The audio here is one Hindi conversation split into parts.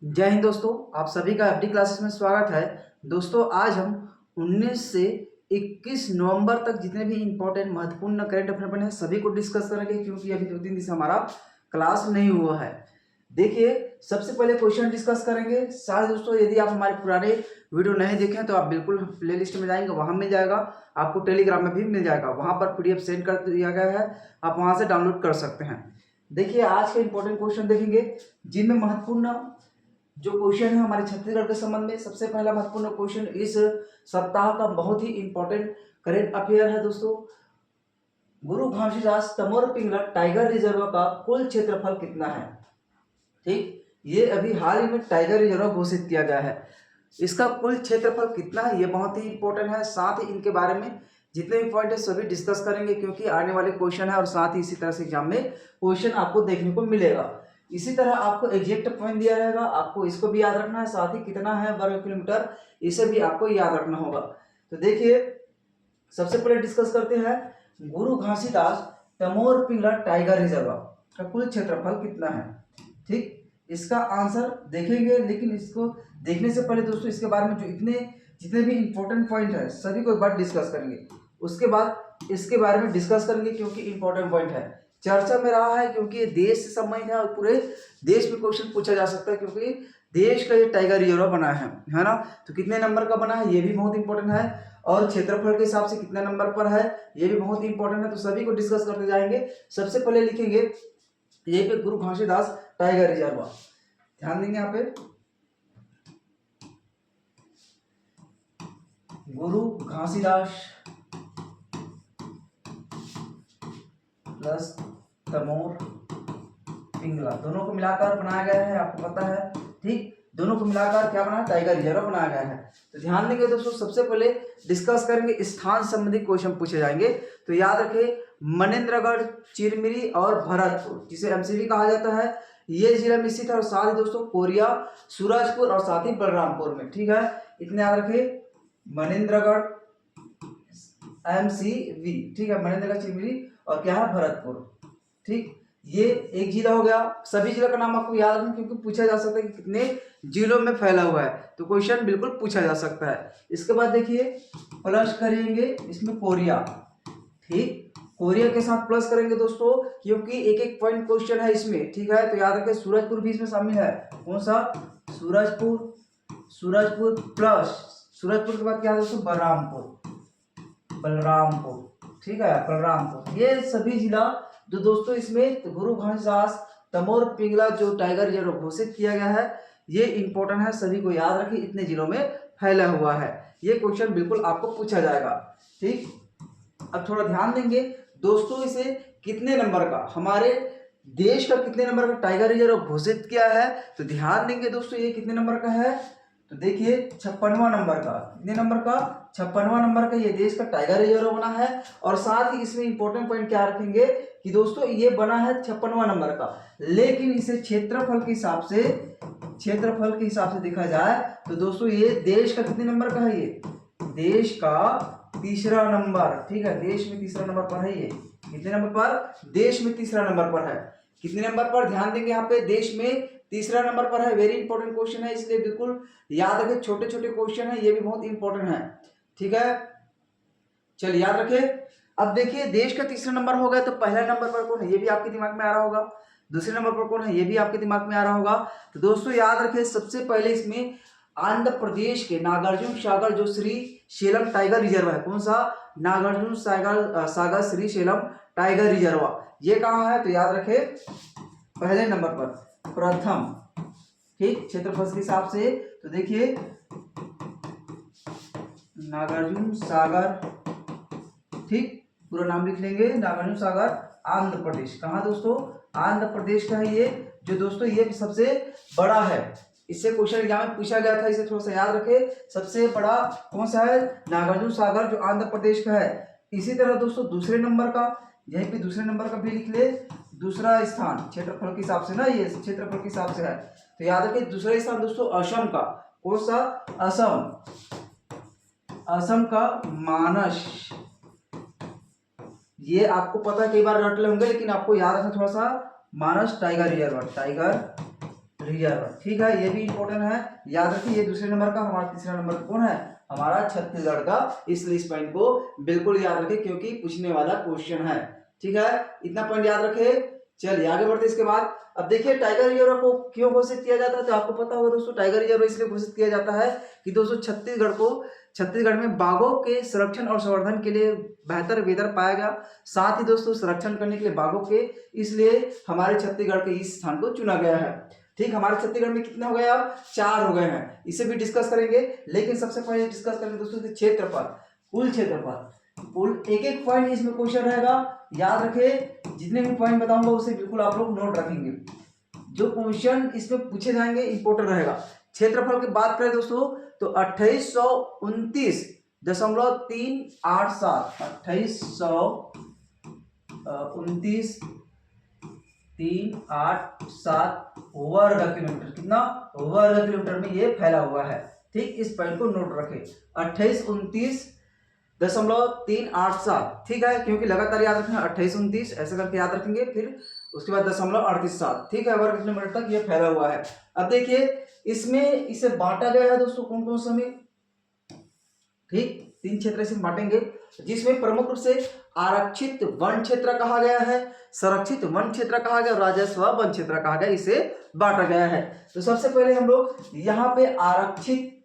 जय हिंद दोस्तों, आप सभी का एफडी क्लासेस में स्वागत है। दोस्तों आज हम 19 से 21 नवंबर तक जितने भी इंपॉर्टेंट महत्वपूर्ण करंट अफेयर बने हैं सभी को डिस्कस करेंगे, क्योंकि अभी 2-3 दिन से हमारा क्लास नहीं हुआ है। देखिए, सबसे पहले क्वेश्चन डिस्कस करेंगे। साथ दोस्तों, यदि आप हमारे पुराने वीडियो नहीं देखें तो आप बिल्कुल प्ले लिस्ट में जाएंगे, वहाँ मिल जाएगा। आपको टेलीग्राम में भी मिल जाएगा, वहाँ पर PDF सेंड कर दिया गया है, आप वहाँ से डाउनलोड कर सकते हैं। देखिए, आज के इंपॉर्टेंट क्वेश्चन देखेंगे जिनमें महत्वपूर्ण जो क्वेश्चन है हमारे छत्तीसगढ़ के संबंध में। सबसे पहला महत्वपूर्ण क्वेश्चन इस सप्ताह का बहुत ही इंपॉर्टेंट करेंट अफेयर है दोस्तों। गुरु घासीदास तमोर पिंगला टाइगर रिजर्व का कुल क्षेत्रफल कितना है? ठीक, ये अभी हाल ही में टाइगर रिजर्व घोषित किया गया है। इसका कुल क्षेत्रफल कितना है ये बहुत ही इंपॉर्टेंट है। साथ ही इनके बारे में जितने भी पॉइंट है सभी डिस्कस करेंगे, क्योंकि आने वाले क्वेश्चन है और साथ ही इसी तरह से एग्जाम में क्वेश्चन आपको देखने को मिलेगा। इसी तरह आपको एग्जैक्ट पॉइंट दिया रहेगा, आपको इसको भी याद रखना है, साथ ही कितना है वर्ग किलोमीटर इसे भी आपको याद रखना होगा। तो देखिए, सबसे पहले डिस्कस करते हैं गुरु घासीदास तमोर पिंगला टाइगर रिजर्व का कुल क्षेत्रफल कितना है। ठीक, इसका आंसर देखेंगे, लेकिन इसको देखने से पहले दोस्तों इसके बारे में जो जितने भी इंपॉर्टेंट पॉइंट है सभी को एक बार डिस्कस करेंगे। उसके बाद इसके बारे में डिस्कस करेंगे, क्योंकि इंपॉर्टेंट पॉइंट है, चर्चा में रहा है, क्योंकि ये देश से संबंधित है और पूरे देश में क्वेश्चन पूछा जा सकता है, क्योंकि देश का ये टाइगर रिजर्व बना है ना। तो कितने नंबर का बना है ये भी बहुत इंपॉर्टेंट है, और क्षेत्रफल के हिसाब से कितने नंबर पर है ये भी बहुत इंपॉर्टेंट है। तो सभी को डिस्कस करते जाएंगे। सबसे पहले लिखेंगे यहीं पे गुरु घासीदास टाइगर रिजर्व, ध्यान देंगे यहाँ पे गुरु घासीदास प्लस तमोर पिंगला दोनों को मिलाकर बनाया गया है, आपको पता है। ठीक, दोनों को मिलाकर क्या बना, टाइगर रिजर्व बनाया गया है। तो ध्यान देंगे दोस्तों, सबसे पहले डिस्कस करेंगे स्थान संबंधी क्वेश्चन पूछे जाएंगे। तो याद रखें, मनेन्द्रगढ़, चिरमिरी और भरतपुर, जिसे MCV कहा जाता है, ये जिला में स्थित है। और साथ ही दोस्तों कोरिया, सूरजपुर और साथ ही बलरामपुर में। ठीक है, इतने याद रखें, मनेन्द्रगढ़ MCV, ठीक है, मनेन्द्रगढ़, चिरमिरी और क्या है, भरतपुर। ठीक, ये एक जिला हो गया। सभी जिला का नाम आपको याद रखना, क्योंकि पूछा जा सकता है कि कितने जिलों में फैला हुआ है, तो क्वेश्चन बिल्कुल पूछा जा सकता है। इसके बाद देखिए प्लस करेंगे इसमें कोरिया। ठीक, कोरिया के साथ प्लस करेंगे दोस्तों, क्योंकि एक एक पॉइंट क्वेश्चन है इसमें। ठीक है, तो याद रखें सूरजपुर भी इसमें शामिल है। कौन सा? सूरजपुर। सूरजपुर प्लस सूरजपुर के बाद क्या है दोस्तों, बलरामपुर। बलरामपुर, ठीक है, बलरामपुर। ये सभी जिला जो दोस्तों इसमें गुरु घासीदास तमोर पिंगला जो टाइगर रिजर्व घोषित किया गया है, ये इंपॉर्टेंट है, सभी को याद रखें, इतने जिलों में फैला हुआ है। ये क्वेश्चन बिल्कुल आपको पूछा जाएगा। ठीक, अब थोड़ा ध्यान देंगे दोस्तों, इसे कितने नंबर का, हमारे देश का कितने नंबर का टाइगर रिजर्व घोषित किया है, तो ध्यान देंगे दोस्तों ये कितने नंबर का है। तो देखिए 56वां नंबर का। कितने नंबर का? 56वां नंबर का ये देश का टाइगर रिजर्व बना है। और साथ ही इसमें इंपॉर्टेंट पॉइंट क्या रखेंगे कि दोस्तों ये बना है 56वां नंबर का, लेकिन इसे क्षेत्रफल के हिसाब से देखा जाए तो दोस्तों ये देश का कितने नंबर का है, ये देश का तीसरा नंबर। ठीक है, देश में तीसरा नंबर पर है। ये कितने नंबर पर? देश में तीसरा नंबर पर है। कितने नंबर पर? ध्यान देंगे यहाँ पे, देश में तीसरा नंबर पर है। वेरी इंपॉर्टेंट क्वेश्चन है, इसलिए बिल्कुल याद रखें, छोटे छोटे क्वेश्चन है, ये भी बहुत इंपॉर्टेंट है। ठीक है, चलिए याद रखें। अब देखिए देश का तीसरा नंबर हो गया, तो पहला नंबर पर कौन है ये भी आपके दिमाग में आ रहा होगा, दूसरे नंबर पर कौन है ये भी आपके दिमाग में आ रहा होगा। तो दोस्तों याद रखें, सबसे पहले इसमें आंध्र प्रदेश के नागार्जुन सागर जो श्री शैलम टाइगर रिजर्व है। कौन सा? नागार्जुन सागर श्री शैलम टाइगर रिजर्व, ये कहाँ है? तो याद रखें पहले नंबर पर, प्रथम। ठीक, क्षेत्रफल के हिसाब से तो देखिए नागार्जुन सागर, ठीक, पूरा नाम लिख लेंगे, नागार्जुन सागर, आंध्र प्रदेश। कहाँ दोस्तों? आंध्र प्रदेश का है ये, जो दोस्तों ये सबसे बड़ा है। इससे क्वेश्चन एग्जाम में पूछा गया था, इसे थोड़ा सा याद रखें। सबसे बड़ा कौन सा है? नागार्जुन सागर, जो आंध्र प्रदेश का है। इसी तरह दोस्तों दूसरे नंबर का, यहीं पे दूसरे नंबर का भी लिख ले, दूसरा स्थान क्षेत्रफल के हिसाब से ना, ये क्षेत्रफल के हिसाब से है, तो याद रखें दूसरा स्थान दोस्तों असम का। कौन सा? असम। असम का मानस, ये आपको पता है, कई बार रट ले होंगे, लेकिन आपको याद रखना थोड़ा सा। मानस टाइगर रिजर्व, टाइगर रिजर्व। ठीक है, ये भी इंपॉर्टेंट है, याद रखिए। ये दूसरे नंबर का, हमारा तीसरा नंबर कौन है? हमारा छत्तीसगढ़ का। इसलिए इस पॉइंट को बिल्कुल याद रखें क्योंकि पूछने वाला क्वेश्चन है। ठीक है, इतना पॉइंट याद रखें। चलिए आगे बढ़ते इसके बाद। अब देखिए टाइगर रिजर्व को क्यों घोषित किया जाता है, तो आपको पता होगा दोस्तों, टाइगर रिजर्व इसलिए घोषित किया जाता है कि दोस्तों छत्तीसगढ़ में बाघों के संरक्षण और संवर्धन के लिए बेहतर वेदर पाया गया। साथ ही दोस्तों संरक्षण करने के लिए बाघों के, इसलिए हमारे छत्तीसगढ़ के इस स्थान को चुना गया है। ठीक, हमारे छत्तीसगढ़ में कितने हो गए? अब 4 हो गए हैं। इसे भी डिस्कस करेंगे, लेकिन सबसे पहले डिस्कस करेंगे दोस्तों क्षेत्रफल, कुल क्षेत्रफल। कुल एक एक पॉइंट इसमें क्वेश्चन रहेगा, याद रखें। जितने भी पॉइंट बताऊंगा उसे बिल्कुल आप लोग नोट रखेंगे। जो क्वेश्चन इसमें पूछे जाएंगे इंपॉर्टेंट रहेगा। क्षेत्रफल की बात करें दोस्तों तो 2829.387 2829.387 वर्ग किलोमीटर। कितना? वर्ग किलोमीटर में ये फैला हुआ है। ठीक, इस पॉइंट को नोट रखें, 2829.387। ठीक है, क्योंकि लगातार याद रखना, 2829 ऐसे करके याद रखेंगे, फिर उसके बाद 0.387। ठीक है, वर्ग किलोमीटर तक ये फैला हुआ है। अब देखिए इसमें इसे बांटा गया है दोस्तों कौन कौन सा में। ठीक, 3 क्षेत्र से बांटेंगे, जिसमें प्रमुख रूप से आरक्षित वन क्षेत्र कहा गया है, संरक्षित वन क्षेत्र कहा गया, राजस्व वन क्षेत्र कहा गया, इसे बांटा गया है। तो सबसे पहले हम लोग यहाँ पे आरक्षित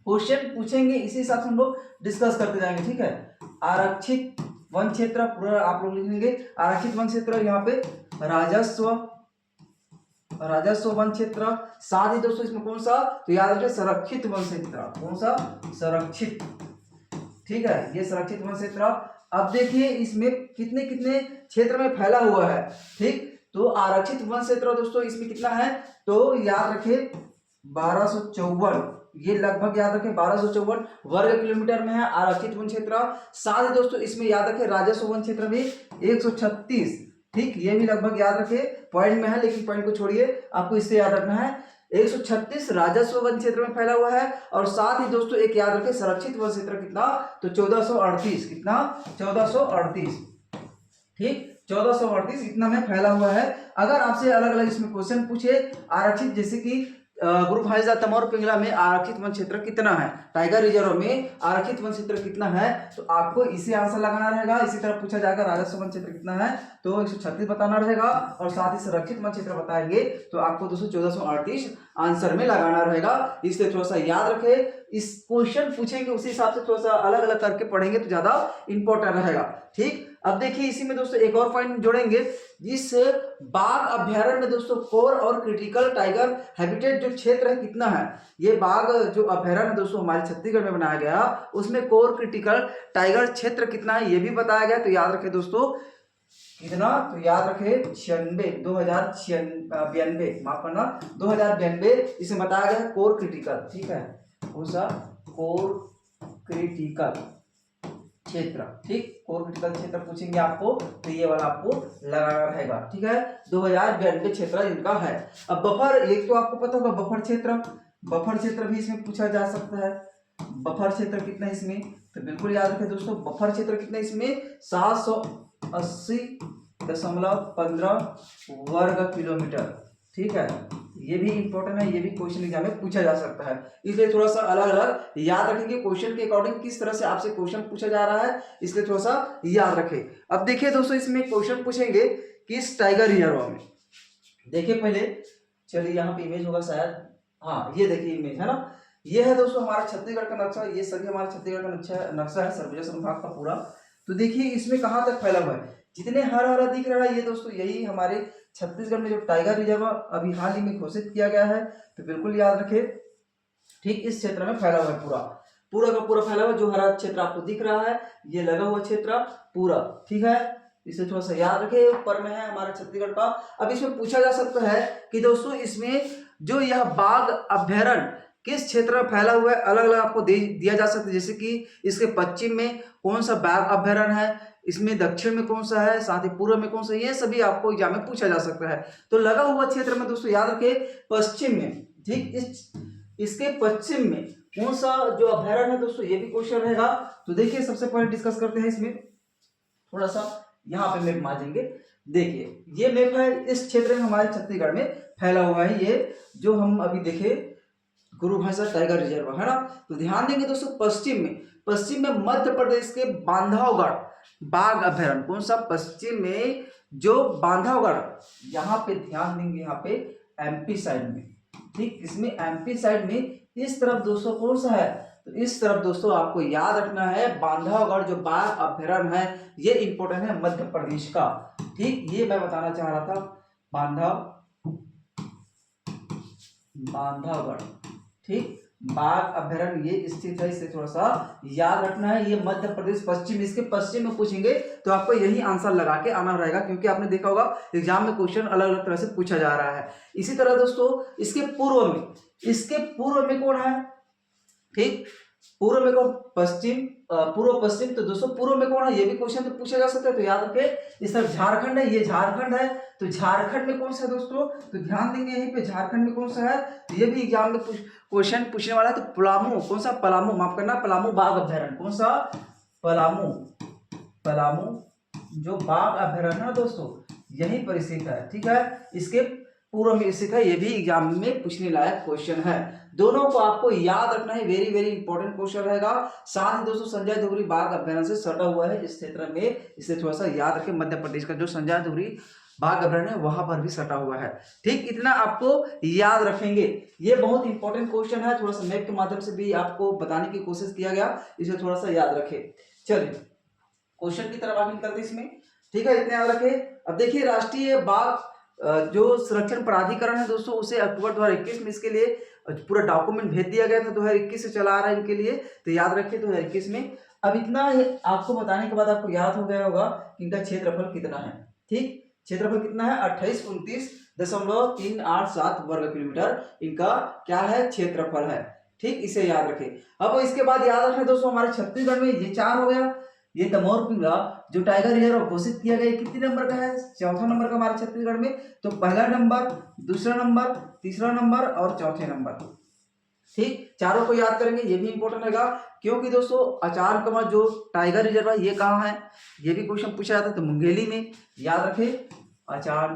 क्वेश्चन पूछेंगे, इसी हिसाब से हम लोग डिस्कस करते जाएंगे। ठीक है, आरक्षित वन क्षेत्र पूरा आप लोग लिखेंगे। आरक्षित वन क्षेत्र यहाँ पे राजस्व वन क्षेत्र। साथ ही दोस्तों इसमें कौन सा, तो याद रखिए संरक्षित वन क्षेत्र। कौन सा? संरक्षित। ठीक है, ये संरक्षित वन क्षेत्र। अब देखिए इसमें कितने कितने क्षेत्र में फैला हुआ है। ठीक, तो आरक्षित वन क्षेत्र दोस्तों इसमें कितना है, तो याद रखिए 1254। ये लगभग याद रखें 1254 वर्ग किलोमीटर में है आरक्षित वन क्षेत्र। साथ ही दोस्तों इसमें याद रखें राजस्व वन क्षेत्र भी 136। ठीक, ये भी लगभग याद रखें, पॉइंट में है लेकिन पॉइंट को छोड़िए, आपको इससे याद रखना है। 136 राजस्व वन क्षेत्र में फैला हुआ है। और साथ ही दोस्तों एक याद रखें संरक्षित वन क्षेत्र कितना, तो 1438। कितना? 1438। ठीक, 1438 इतना में फैला हुआ है। अगर आपसे अलग अलग इसमें क्वेश्चन पूछे आरक्षित, जैसे कि ग्रुप हाइजा तमोर पिंगला में आरक्षित वन क्षेत्र कितना है, टाइगर रिजर्व में आरक्षित वन क्षेत्र कितना है, तो आपको इसे आंसर लगाना रहेगा। इसी तरह पूछा जाएगा राजस्व वन क्षेत्र कितना है, तो 136 बताना रहेगा। और साथ ही संरक्षित वन क्षेत्र बताएंगे तो आपको 1438 आंसर में लगाना रहेगा। इसलिए थोड़ा सा याद रखें, इस क्वेश्चन पूछेंगे उसी हिसाब से थोड़ा सा अलग अलग करके पढ़ेंगे तो ज्यादा इंपॉर्टेंट रहेगा। ठीक, अब देखिए इसी में दोस्तों एक और पॉइंट जोड़ेंगे। इस बाघ अभ्यारण्य में दोस्तों कोर और क्रिटिकल टाइगर हैबिटेट जो क्षेत्र है कितना है, ये बाघ जो अभ्यारण्य दोस्तों हमारे छत्तीसगढ़ में बनाया गया, उसमें कोर क्रिटिकल टाइगर क्षेत्र कितना है ये भी बताया गया। तो याद रखें दोस्तों कितना, तो याद रखें 2092, माफ करना 2092 इसे बताया गया कोर क्रिटिकल। ठीक है, कौन सा? कोर क्रिटिकल क्षेत्र। ठीक, कोर क्रिटिकल क्षेत्र पूछेंगे आपको तो ये वाला आपको लगाना रहेगा। ठीक है, 2092 क्षेत्र इनका है। अब बफर, एक तो आपको पता होगा बफर क्षेत्र भी इसमें पूछा जा सकता है। बफर क्षेत्र कितना है इसमें, तो बिल्कुल याद रखें दोस्तों बफर क्षेत्र कितना है इसमें 780.15 वर्ग किलोमीटर। ठीक है, ये भी इंपॉर्टेंट है, ये भी क्वेश्चन एग्जाम में पूछा जा सकता है। इसलिए थोड़ा सा अलग अलग याद रखेंगे, क्वेश्चन के अकॉर्डिंग किस तरह से आपसे क्वेश्चन पूछा जा रहा है, इसलिए थोड़ा सा याद रखें। अब देखिए दोस्तों इसमें क्वेश्चन पूछेंगे किस टाइगर रिजर्व में। देखिए पहले, चलिए यहाँ पे इमेज होगा शायद, हाँ ये देखिए इमेज है ना, ये है दोस्तों हमारा छत्तीसगढ़ का नक्शा। ये सभी हमारा छत्तीसगढ़ का नक्शा है सरगुजा संभाग का पूरा। तो देखिए इसमें कहाँ तक फैला हुआ है, जितने हरा हरा दिख रहा है ये दोस्तों यही हमारे छत्तीसगढ़ में जो टाइगर रिजर्व अभी हाल ही में घोषित किया गया है। तो बिल्कुल याद रखें, ठीक इस क्षेत्र में फैला हुआ है पूरा का पूरा फैला हुआ। जो हरा क्षेत्र आपको दिख रहा है ये लगा हुआ क्षेत्र पूरा। ठीक है, इसे थोड़ा सा याद रखें, ऊपर में है हमारा छत्तीसगढ़ का। अब इसमें पूछा जा सकता है कि दोस्तों इसमें जो यह बाघ अभ्यारण्य किस क्षेत्र में फैला हुआ है, अलग अलग आपको दिया जा सकता है। जैसे कि इसके पश्चिम में कौन सा बाघ अभ्यारण्य है, इसमें दक्षिण में कौन सा है, साथ ही पूर्व में कौन सा, ये सभी आपको एग्जाम में पूछा जा सकता है। तो लगा हुआ क्षेत्र में दोस्तों याद रखें पश्चिम में। ठीक, इसके पश्चिम में कौन सा जो अभ्यारण्य है दोस्तों, ये भी क्वेश्चन रहेगा। तो देखिए सबसे पहले डिस्कस करते हैं इसमें, थोड़ा सा यहाँ पे मैप मारेंगे। देखिए ये मैप है, इस क्षेत्र में हमारे छत्तीसगढ़ में फैला हुआ है, ये जो हम अभी देखे गुरु भाषा टाइगर रिजर्व है ना। तो ध्यान देंगे दोस्तों, पश्चिम में मध्य प्रदेश के बांधवगढ़ बाघ अभयारण्य, कौन सा, पश्चिम में जो बांधवगढ़, यहाँ पे ध्यान देंगे, यहाँ पे एमपी साइड में, ठीक, इसमें एमपी साइड में इस तरफ दोस्तों कौन सा है, तो इस तरफ दोस्तों आपको याद रखना है बांधवगढ़ जो बाघ अभयारण्य है, ये इंपॉर्टेंट है मध्य प्रदेश का, ठीक, ये मैं बताना चाह रहा था। बांधवगढ़, ठीक, बाघ अभयारण्य ये स्थित है, इसे थोड़ा सा याद रखना है, ये मध्य प्रदेश पश्चिम, इसके पश्चिम में पूछेंगे तो आपको यही आंसर लगा के आना रहेगा, क्योंकि आपने देखा होगा एग्जाम में क्वेश्चन अलग अलग तरह से पूछा जा रहा है। इसी तरह दोस्तों इसके पूर्व में कौन है, ठीक, पूर्व में कौन, पूर्व पश्चिम, तो दोस्तों पूर्व में कौन है, ये भी क्वेश्चन तो पूछा जा सकता है, तो याद रखें इस तरफ झारखंड है, ये झारखंड है, तो झारखंड में कौन सा है दोस्तों, तो ध्यान देंगे यहीं पे झारखंड में कौन सा है, तो ये भी एग्जाम में क्वेश्चन पूछने वाला है। तो पलामू, कौन सा, पलामू, माफ करना, पलामू बाघ अभयारण्य, कौन सा, पलामू जो बाघ अभयारण्य है दोस्तों यहीं पर स्थित है, ठीक है, इसके पूर्व में स्थित है, ये भी एग्जाम में पूछने लायक क्वेश्चन है, दोनों को आपको याद रखना है, वेरी वेरी इंपॉर्टेंट क्वेश्चन रहेगा। साथ ही दोस्तों संजय धुबरी बाघ अभयारण्य से सटा हुआ है इस क्षेत्र में, इसे थोड़ा सा याद रखें, मध्य प्रदेश का जो संजय धुबरी बाघ अभयारण्य है वहां पर भी सटा हुआ है, ठीक, इतना आपको याद रखेंगे। ये बहुत इंपॉर्टेंट क्वेश्चन है, थोड़ा सा मैप के माध्यम से भी आपको बताने की कोशिश किया गया, इसे थोड़ा सा याद रखें। चलिए क्वेश्चन की तरफ आगे निकलते इसमें, ठीक है, इतने याद रखें। अब देखिए राष्ट्रीय बाघ जो संरक्षण प्राधिकरण है दोस्तों, उसे अक्टूबर 2021 में इसके लिए पूरा डॉक्यूमेंट भेज दिया गया था, 2021 से चला आ रहा है इनके लिए, तो याद रखिए 2021 में। अब इतना आपको बताने के बाद आपको याद हो गया होगा कि इनका क्षेत्रफल कितना है, ठीक, क्षेत्रफल कितना है, 2829.387 वर्ग किलोमीटर इनका क्या है, क्षेत्रफल है, ठीक, इसे याद रखें। अब इसके बाद याद रखना दोस्तों, हमारे छत्तीसगढ़ में ये 4 हो गया, ये तमोर पिंगला जो टाइगर रिजर्व घोषित किया गया कितने नंबर का है, चौथा नंबर का हमारे छत्तीसगढ़ में, तो पहला नंबर, दूसरा नंबर, तीसरा नंबर और चौथे नंबर, ठीक, चारों को याद करेंगे, ये भी इंपॉर्टेंट रहेगा, क्योंकि दोस्तों आचार कमर जो टाइगर रिजर्व है ये कहाँ है, ये भी क्वेश्चन पूछा जाता है, तो मुंगेली में, याद रखें आचार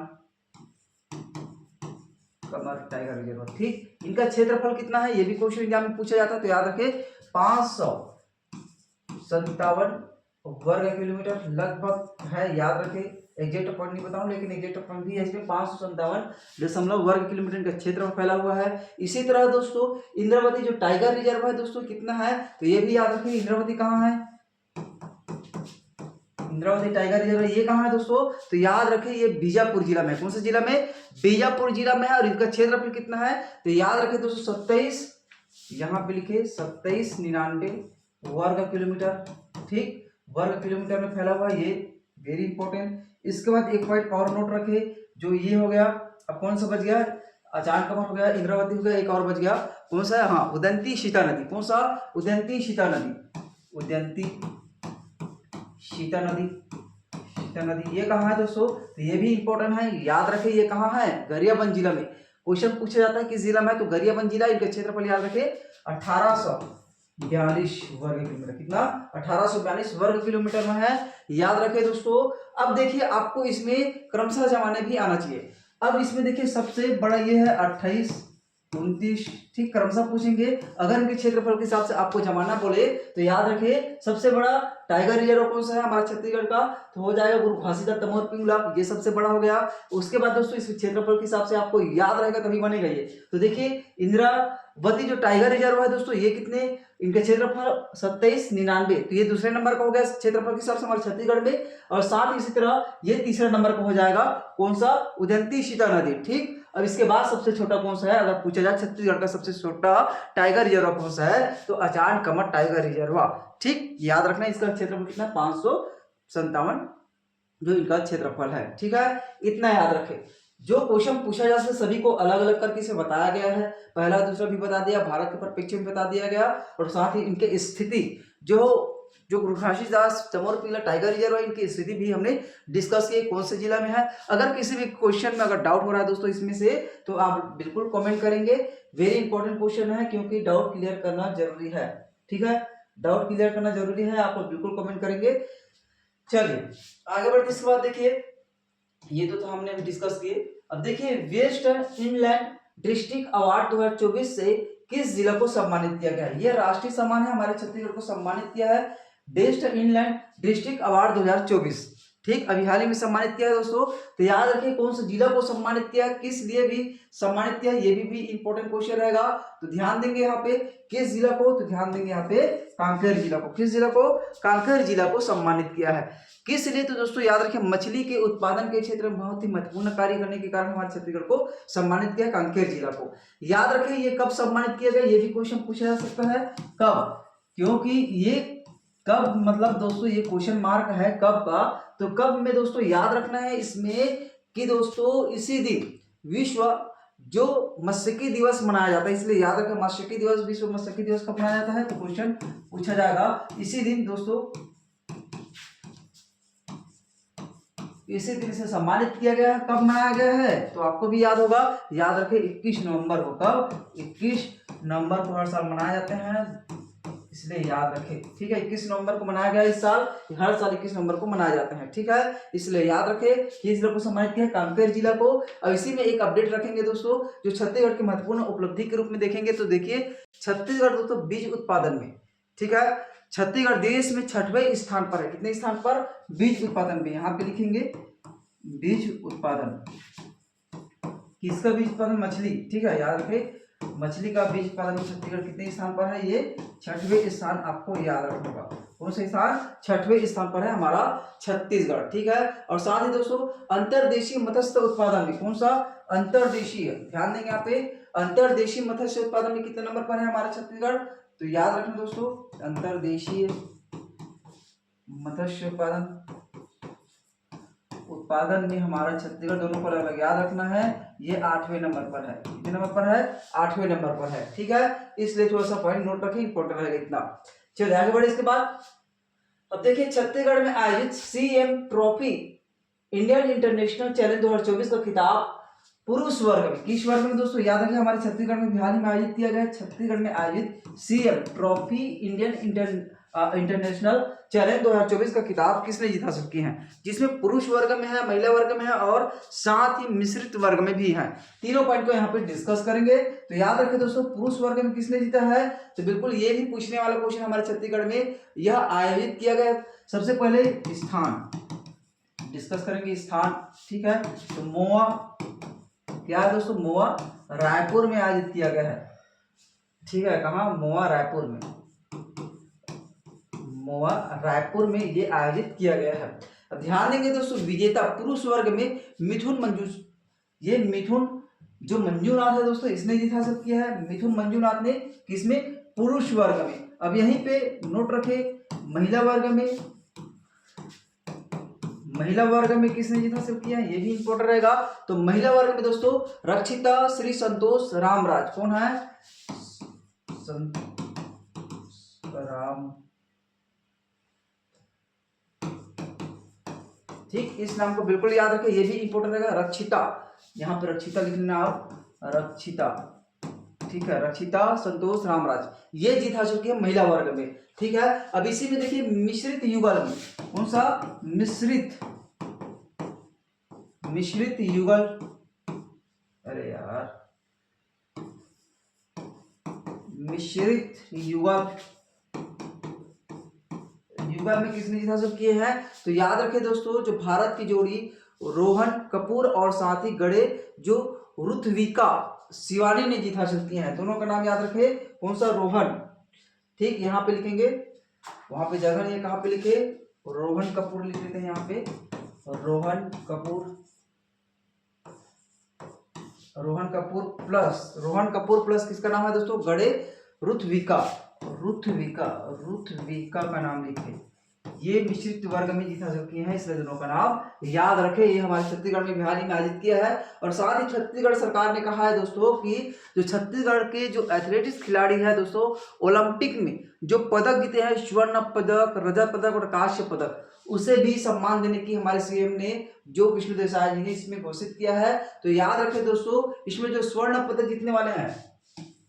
कमर टाइगर रिजर्व, ठीक, इनका क्षेत्रफल कितना है, ये भी क्वेश्चन एग्जाम में पूछा जाता है, तो याद रखें 557 वर्ग किलोमीटर लगभग है, याद रखें, एग्जैक्ट पॉइंट नहीं बताऊं लेकिन एग्जैक्ट पॉइंट भी है इसमें, 557 वर्ग किलोमीटर का क्षेत्र फैला हुआ है। इसी तरह दोस्तों इंद्रावती जो टाइगर रिजर्व है दोस्तों कितना है, तो ये भी याद रखें, इंद्रावती कहाँ है, इंद्रावती टाइगर रिजर्व ये कहाँ है दोस्तों, तो याद रखें ये बीजापुर जिला में, कौन से जिला में, बीजापुर जिला में है, और इनका क्षेत्रफल कितना है, तो याद रखें दोस्तों 27, यहाँ पे लिखे 2799 वर्ग किलोमीटर, ठीक, वर्ग किलोमीटर में फैला हुआ ये, वेरी इंपॉर्टेंट। इसके बाद एक पॉइंट और नोट रखे, जो ये हो गया, अब कौन सा बच गया, आचार कमर हो गया, इंद्रावती हो गया, एक और बच गया, कौन सा है, हाँ उदयंती सीता नदी, कौन सा, उदयंती सीता नदी, उदयंती सीता नदी ये कहाँ है दोस्तों, तो ये भी इंपॉर्टेंट है, याद रखें ये कहाँ है, गरियाबंद जिला में, क्वेश्चन पूछा जाता है किस जिला में है, तो गरियाबंद जिला, इनका क्षेत्रफल याद रखें 1842 वर्ग किलोमीटर, कितना, 1842 वर्ग किलोमीटर में है, याद रखें दोस्तों। अब देखिए आपको इसमें क्रमशः जमाने भी आना चाहिए, अब इसमें देखिए सबसे बड़ा ये है 28, 29, ठीक, क्रमशः पूछेंगे, अगर इनके क्षेत्रफल के हिसाब से आपको जमाना बोले तो याद रखिए सबसे बड़ा टाइगर रिजर्व कौन सा है हमारा छत्तीसगढ़ का, तो हो जाएगा गुरु घासीदास तमोर पिंगला, ये सबसे बड़ा हो गया। उसके बाद दोस्तों इस क्षेत्रफल के हिसाब से आपको याद रहेगा तभी बनेगा ये, तो देखिए इंद्रावती जो टाइगर रिजर्व है दोस्तों ये कितने, इनका क्षेत्रफल 2799, तो ये दूसरे नंबर का हो गया क्षेत्रफल के हिसाब से हमारे छत्तीसगढ़ में, और साथ ही इसी तरह ये तीसरा नंबर का हो जाएगा कौन सा, उदयंती सीता नदी, ठीक। अब इसके बाद सबसे छोटा कौन सा है, अगर पूछा जाए छत्तीसगढ़ का सबसे छोटा टाइगर रिजर्व कौन सा है, तो आचार कमर टाइगर रिजर्व, ठीक, याद रखना इसका क्षेत्रफल कितना, 557 जो इनका क्षेत्रफल है, ठीक है, इतना याद रखें। जो क्वेश्चन पूछा जा सकता सभी को अलग अलग करके इसे बताया गया है, पहला दूसरा भी बता दिया, भारत के परिप्रेक्ष्य में बता दिया गया, और साथ ही इनके स्थिति जो गुरु घासीदास तमोर पिंगला टाइगर रिजर्व है इनकी स्थिति भी हमने डिस्कस की, कौन से जिला में है। अगर किसी भी क्वेश्चन में अगर डाउट हो रहा है दोस्तों इसमें से, तो आप बिल्कुल कमेंट करेंगे, वेरी इंपॉर्टेंट क्वेश्चन है, क्योंकि डाउट क्लियर करना जरूरी है, ठीक है, डाउट क्लियर करना जरूरी है, आप लोग बिल्कुल कमेंट करेंगे। चलिए आगे बढ़ते इसके बाद देखिए ये तो हमने अभी डिस्कस किए। अब देखिए वेस्टर्न इनलैंड डिस्ट्रिक्ट अवार्ड 2024 से किस जिला को सम्मानित किया गया है। यह राष्ट्रीय सम्मान है, हमारे छत्तीसगढ़ को सम्मानित किया है वेस्टर्न इनलैंड डिस्ट्रिक्ट अवार्ड 2024। ठीक, अभी हाल ही में सम्मानित किया है दोस्तों। तो याद रखिए कौन सा जिला को सम्मानित किया, किस लिए भी सम्मानित किया, ये भी इंपॉर्टेंट क्वेश्चन रहेगा। तो ध्यान देंगे यहाँ पे किस जिला को, तो ध्यान देंगे यहाँ पे कांकेर जिला को। किस जिला को, कांकेर जिला को सम्मानित किया है। किस लिए, तो दोस्तों याद रखें मछली के उत्पादन के क्षेत्र में बहुत ही महत्वपूर्ण कार्य करने के कारण हमारे छत्तीसगढ़ को सम्मानित किया कांकेर जिला को। याद रखें ये कब सम्मानित किया गया, ये भी क्वेश्चन पूछा जा सकता है कब, क्योंकि ये कब मतलब दोस्तों ये क्वेश्चन मार्क है कब का। तो कब में दोस्तों याद रखना है इसमें कि दोस्तों इसी दिन विश्व जो मत्स्यिकी दिवस मनाया जाता है, इसलिए याद रखें मत्स्यिकी दिवस, विश्व मत्स्यिकी दिवस कब मनाया जाता है, तो क्वेश्चन पूछा जाएगा इसी दिन दोस्तों, इसी दिन से सम्मानित किया गया है। कब मनाया गया है तो आपको भी याद होगा, याद रखें 21 नवंबर को। कब, 21 नवंबर को हर साल मनाए जाते हैं, इसलिए याद रखें। ठीक है, 21 नवंबर को मनाया गया इस साल, हर साल 21 नवंबर को मनाए जाते हैं। ठीक है, इसलिए याद रखें किस जिला को सम्मानित किया, कांकेर जिला को। और इसी में एक अपडेट रखेंगे दोस्तों, जो छत्तीसगढ़ की महत्वपूर्ण उपलब्धि के रूप में देखेंगे। तो देखिए छत्तीसगढ़ दोस्तों बीज उत्पादन में, ठीक है, छत्तीसगढ़ देश में 6वें स्थान पर है। कितने स्थान पर, बीज उत्पादन में। यहाँ पे लिखेंगे बीज उत्पादन, किसका बीज उत्पादन, मछली। ठीक है, याद रखें मछली का बीज उत्पादन में छत्तीसगढ़ कितने स्थान पर है, ये 6वें स्थान आपको याद रखना होगा। कौन सा स्थान, 6वें स्थान पर है हमारा छत्तीसगढ़। ठीक है, और साथ ही दोस्तों अंतर्देशीय मत्स्य उत्पादन में, कौन सा, अंतर्देशीय, ध्यान देंगे यहाँ पे, अंतर्देशीय मत्स्य उत्पादन में कितने नंबर पर है हमारा छत्तीसगढ़, तो याद रखना दोस्तों अंतर्देशीय मत्स्य उत्पादन में हमारा छत्तीसगढ़ दोनों पर अलग याद रखना है, ये 8वें नंबर पर है। कितने नंबर पर है, 8वें नंबर पर है। ठीक है, इसलिए थोड़ा सा पॉइंट नोट रखें, इंपॉर्टेंट रहेगा इतना। चलिए आगे बढ़े इसके बाद। अब देखिए छत्तीसगढ़ में आयोजित CM trophy Indian international challenge 2024 का खिताब पुरुष वर्ग में, किस वर्ग में दोस्तों, याद रखिए हमारे छत्तीसगढ़ में हाल ही में आयोजित किया गया। छत्तीसगढ़ में आयोजित CM trophy Indian international challenge 2024 का खिताब किसने जीता सकती हैं, जिसमें पुरुष वर्ग में है, महिला वर्ग में है और साथ ही मिश्रित वर्ग में भी है। तीनों पॉइंट को यहाँ पे डिस्कस करेंगे। तो याद रखें दोस्तों पुरुष वर्ग में किसने जीता है, तो बिल्कुल ये भी पूछने वाला क्वेश्चन हमारे छत्तीसगढ़ में यह आयोजित किया गया। सबसे पहले स्थान डिस्कस करेंगे, स्थान। ठीक है, तो मोआ क्या है दोस्तों, मोआ रायपुर में आयोजित किया गया है। ठीक है, कहाँ, मोआ रायपुर में, मोआ रायपुर में ये आयोजित किया गया है। अब ध्यान देंगे दोस्तों विजेता पुरुष वर्ग में मिथुन मंजूर, ये मिथुन जो मंजूनाथ है दोस्तों इसने जीता सब किया है। मिथुन मंजूनाथ ने किसमें, पुरुष वर्ग में। अब यहीं पे नोट रखे महिला वर्ग में, महिला वर्ग में किसने जीता सब किया, ये भी इंपॉर्टेंट रहेगा। तो महिला वर्ग में दोस्तों रक्षिता श्री संतोष रामराज, कौन है, राम, ठीक, इस नाम को बिल्कुल याद रखें, ये भी इंपॉर्टेंट रहेगा। रक्षिता, यहाँ पे रक्षिता लिख लेना आप, रक्षिता। ठीक है, रक्षिता संतोष रामराज ये जीत हासिल की है महिला वर्ग में। ठीक है, अब इसी में देखिए मिश्रित युगल में, कौन सा, मिश्रित युगल, अरे यार मिश्रित युगल में किसने जीत हासिल किए हैं, तो याद रखें दोस्तों जो भारत की जोड़ी रोहन कपूर और साथ ही गड़े जो रुथविका शिवानी ने जीत हासिल किए हैं। दोनों का नाम याद रखें, कौन सा, रोहन। ठीक, यहाँ पे लिखेंगे, वहां पे जगह नहीं है, कहाँ पे लिखे, रोहन कपूर लिख लेते हैं यहाँ पे, रोहन कपूर प्लस किसका नाम है दोस्तों, गड़े रुथविका का नाम लिखे। ये मिश्रित वर्ग में जीत हासिल किए हैं, इसलिए दोनों का नाम याद रखें। ये हमारे छत्तीसगढ़ में बिहार में आयोजित किया है। और साथ ही छत्तीसगढ़ सरकार ने कहा है दोस्तों कि जो छत्तीसगढ़ के जो एथलेटिक्स खिलाड़ी है दोस्तों ओलंपिक में जो पदक जीते हैं, स्वर्ण पदक, रजत पदक और कांस्य पदक, उसे भी सम्मान देने की हमारे सीएम ने जो विष्णुदेव साय जी ने इसमें घोषित किया है। तो याद रखें दोस्तों इसमें जो स्वर्ण पदक जीतने वाले हैं,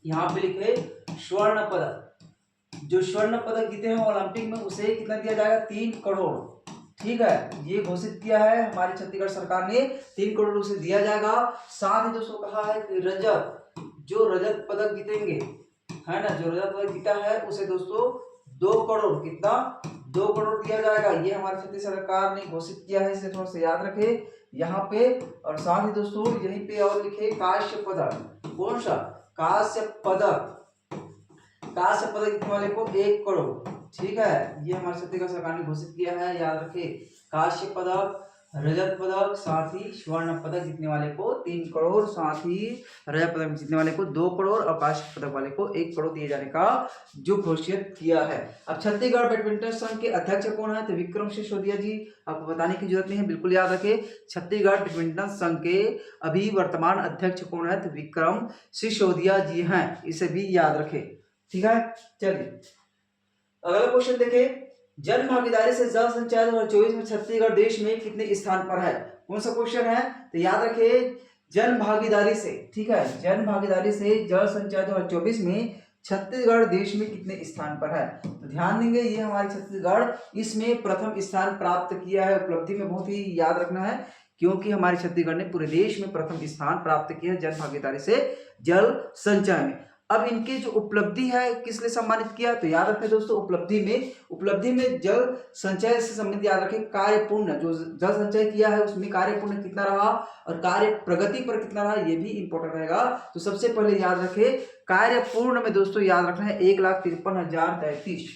यहाँ पे लिखे स्वर्ण पदक, जो स्वर्ण पदक जीते हैं ओलंपिक में उसे कितना दिया जाएगा, 3 करोड़। ठीक है, ये घोषित किया है हमारी छत्तीसगढ़ सरकार ने, 3 करोड़ उसे दिया जाएगा। साथ ही दोस्तों कहा है कि जो रजत पदक जीतेंगे, है ना, जो रजत पदक जीता है उसे दोस्तों 2 करोड़, कितना, 2 करोड़ दिया जाएगा। ये हमारी छत्तीसगढ़ सरकार ने घोषित किया है, इसे थोड़ा सा याद रखे यहाँ पे। और साथ ही दोस्तों यहीं पे और लिखे कांस्य पदक, कौन सा, कांस्य पदक जीतने वाले को 1 करोड़। ठीक है, ये हमारी छत्तीसगढ़ सरकार ने घोषित किया है, याद रखे। कांस्य पदक, रजत पदक, साथ ही स्वर्ण पदक जीतने वाले को 3 करोड़, साथ ही रजत पदक जीतने वाले को 2 करोड़ और कांस्य पदक वाले को 1 करोड़ दिए जाने का जो घोषित किया है। अब छत्तीसगढ़ बैडमिंटन संघ के अध्यक्ष कौन है, तो विक्रम सिसोदिया जी। आपको बताने की जरूरत नहीं है, बिल्कुल याद रखे। छत्तीसगढ़ बैडमिंटन संघ के अभी वर्तमान अध्यक्ष कौन है, तो विक्रम सिसोदिया जी हैं, इसे भी याद रखे। ठीक है, चलिए अगला क्वेश्चन देखें। जन भागीदारी से जल संचय 2024 में छत्तीसगढ़ देश में कितने स्थान पर है, कौन सा क्वेश्चन है, तो याद रखिए जन भागीदारी से। ठीक है, जन भागीदारी से जल संचय 2024 में छत्तीसगढ़ देश में कितने स्थान पर है, तो ध्यान देंगे ये हमारे छत्तीसगढ़ इसमें प्रथम स्थान प्राप्त किया है। उपलब्धि में बहुत ही याद रखना है, क्योंकि हमारे छत्तीसगढ़ ने पूरे देश में प्रथम स्थान प्राप्त किया जन भागीदारी से जल संचय में। अब इनकी जो उपलब्धि है किस लिए सम्मानित किया, तो याद रखें दोस्तों उपलब्धि में जल संचय से संबंधित याद रखें कार्यपूर्ण, जो जल संचय किया है उसमें कार्यपूर्ण कितना रहा और कार्य प्रगति पर कितना रहा, ये भी इंपॉर्टेंट रहेगा। तो सबसे पहले याद रखें कार्यपूर्ण में दोस्तों याद रखना है 1,53,033,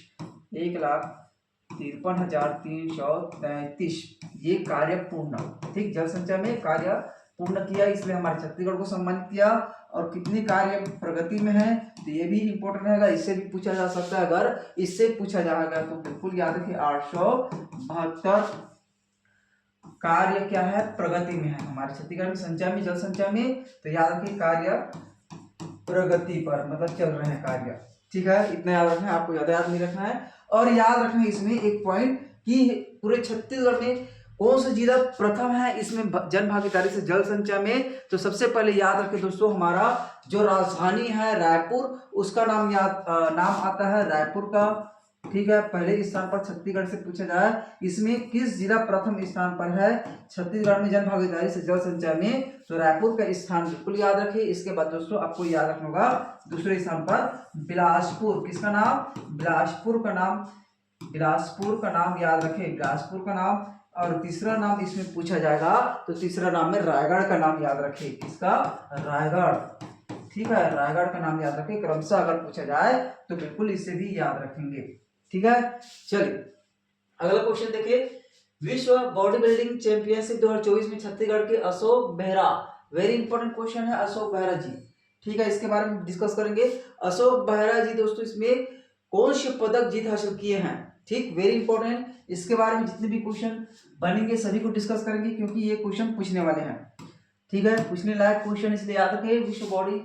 1,53,333 ये कार्यपूर्ण। ठीक, जल संचय में कार्य पूर्ण किया, इसलिए हमारे छत्तीसगढ़ को सम्मानित किया। और कितनी कार्य प्रगति में है, तो ये भी इंपॉर्टेंट रहेगा, इससे भी पूछा जा सकता है। अगर इससे पूछा जाएगा तो बिल्कुल याद रखिए 872 कार्य क्या है, प्रगति में है हमारे छत्तीसगढ़ में संचय में, जल संचय में। तो याद रखिए कार्य प्रगति पर, मतलब चल रहे हैं कार्य। ठीक है, इतना याद रखना है, आपको याद नहीं रखना है। और याद रखना है इसमें एक पॉइंट कि पूरे छत्तीसगढ़ में कौन सा जिला प्रथम है इसमें जन भागीदारी से जल संचय में, तो सबसे पहले याद रखें दोस्तों हमारा जो राजधानी है रायपुर, उसका नाम आता है रायपुर का। ठीक है, पहले स्थान पर छत्तीसगढ़ से पूछा जाए इसमें किस जिला प्रथम स्थान पर है छत्तीसगढ़ में जन भागीदारी से जल संचय में, तो रायपुर का स्थान बिल्कुल याद रखिए। इसके बाद दोस्तों आपको याद रखना होगा दूसरे स्थान पर बिलासपुर, किसका नाम, बिलासपुर का नाम याद रखें, बिलासपुर का नाम। और तीसरा नाम इसमें पूछा जाएगा तो तीसरा नाम में रायगढ़ का नाम याद रखें, किसका, रायगढ़। ठीक है, रायगढ़ का नाम याद रखें, क्रमशः अगर पूछा जाए तो बिल्कुल इसे भी याद रखेंगे। ठीक है, चलिए अगला क्वेश्चन देखिए। विश्व बॉडी बिल्डिंग चैंपियनशिप 2024 में छत्तीसगढ़ के Ashok Behera, very important question है अशोक बेहरा जी। ठीक है, इसके बारे में डिस्कस करेंगे। अशोक बेहरा जी दोस्तों इसमें कौन से पदक जीत हासिल किए हैं, ठीक, वेरी इंपॉर्टेंट। इसके बारे में जितने भी क्वेश्चन बनेंगे सभी को डिस्कस करेंगे, क्योंकि ये क्वेश्चन पूछने वाले हैं। ठीक है, पूछने लायक क्वेश्चन, इसलिए याद रखें। विश्व बॉडी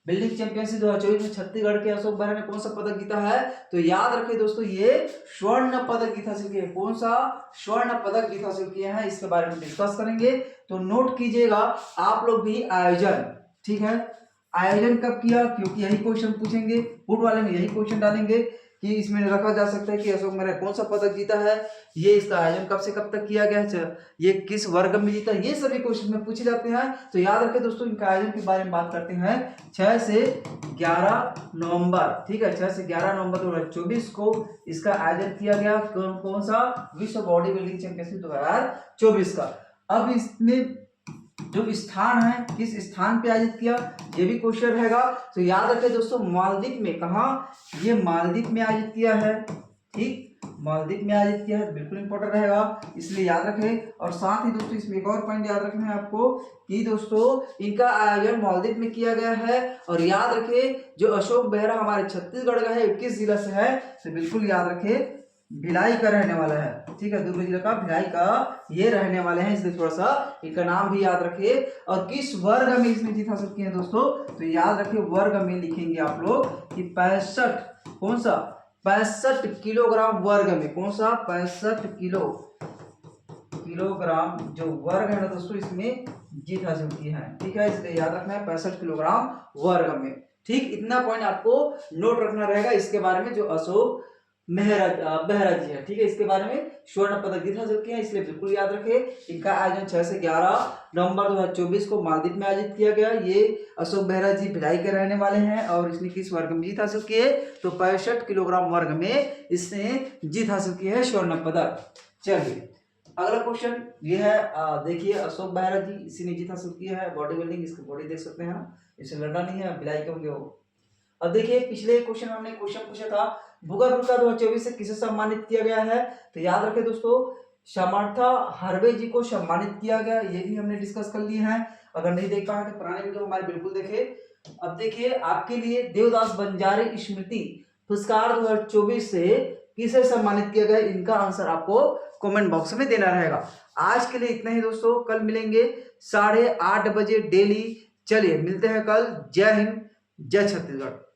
बिल्डिंग चैंपियनशिप 2024 में छत्तीसगढ़ के अशोक बेहरा ने कौन सा पदक जीता है, तो याद रखें दोस्तों ये स्वर्ण पदक जीत हासिल किए। कौन सा, स्वर्ण पदक जीत हासिल किए हैं, इसके बारे में डिस्कस करेंगे। तो नोट कीजिएगा आप लोग भी आयोजन। ठीक है, आयोजन कब किया, क्योंकि यही क्वेश्चन पूछेंगे, फुट वाले में यही क्वेश्चन डालेंगे कि इसमें रखा जा सकता है कि अशोक बेहरा कौन सा पदक जीता है, ये इसका आयोजन कब से कब तक किया गया, ये किस वर्ग में जीता, ये सभी क्वेश्चन में पूछे जाते हैं। तो याद रखें दोस्तों इनका आयोजन के बारे में बात करते हैं 6 से 11 नवंबर। ठीक है, 6 से 11 नवंबर 2024 को इसका आयोजन किया गया। कौन सा, विश्व बॉडी बिल्डिंग चैंपियनशिप 2024 का। अब इसमें जो स्थान है किस स्थान पे आयोजित किया, ये भी क्वेश्चन रहेगा। तो याद रखें दोस्तों मालदीव में, कहा, ये मालदीव में आयोजित किया है। ठीक, मालदीव में आयोजित किया है, बिल्कुल इंपॉर्टेंट रहेगा, इसलिए याद रखें। और साथ ही दोस्तों इसमें एक और पॉइंट याद रखना है आपको कि दोस्तों इनका आयोजन मालदीव में किया गया है। और याद रखें जो अशोक बेहरा हमारे छत्तीसगढ़ का है, किस जिला से है, तो बिल्कुल याद रखें भिलाई का रहने वाला है। ठीक है, दुर्ग जिला का भिलाई का ये रहने वाले हैं, इसलिए थोड़ा सा इनका नाम भी याद रखिए। और किस वर्ग में इसने जीत हासिल किए हैं दोस्तों, तो याद रखिए वर्ग में लिखेंगे आप लोग कि 65, कौन सा, 65 किलोग्राम वर्ग में, कौन सा, 65 किलोग्राम जो वर्ग है ना दोस्तों इसमें जीत हासिल की है। ठीक है, इसलिए याद रखना है 65 किलोग्राम वर्ग में। ठीक, इतना पॉइंट आपको नोट रखना रहेगा इसके बारे में, जो अशोक बेहरा जी है, ठीक है। इसके बारे में स्वर्ण पदक जीत हासिल किया, इसलिए बिल्कुल याद रखें। इनका आयोजन 6 से 11 नवंबर 2024 को मालदीव में आयोजित किया गया। ये अशोक बेहरा जी भिलाई के रहने वाले हैं और इसने किस वर्ग में जीत हासिल की है, तो 65 किलोग्राम वर्ग में इसने जीत हासिल की है, स्वर्ण पदक। चलिए अगला क्वेश्चन ये है, देखिए अशोक बेहरा जी इसी ने जीत हासिल किया है, बॉडी बिल्डिंग, इसकी बॉडी देख सकते हैं हम, इसे लड़ना नहीं है, भिलाई के होंगे वो। अब देखिए पिछले क्वेश्चन में हमने क्वेश्चन पूछा था भूगर्भ पुरस्कार 2024 से किसे सम्मानित किया गया है, तो याद रखें दोस्तों समर्था हरवे जी को सम्मानित किया गया, ये भी हमने डिस्कस कर लिए हैं। अगर नहीं देख पाए तो पुराने वीडियो हमारे बिल्कुल देखें। अब देखिए आपके लिए देवदास बंजारे स्मृति पुरस्कार 2024 से किसे सम्मानित किया गया, इनका आंसर आपको कमेंट बॉक्स में देना रहेगा। आज के लिए इतना ही दोस्तों, कल मिलेंगे 8:30 बजे डेली। चलिए मिलते हैं कल। जय हिंद, जय छत्तीसगढ़।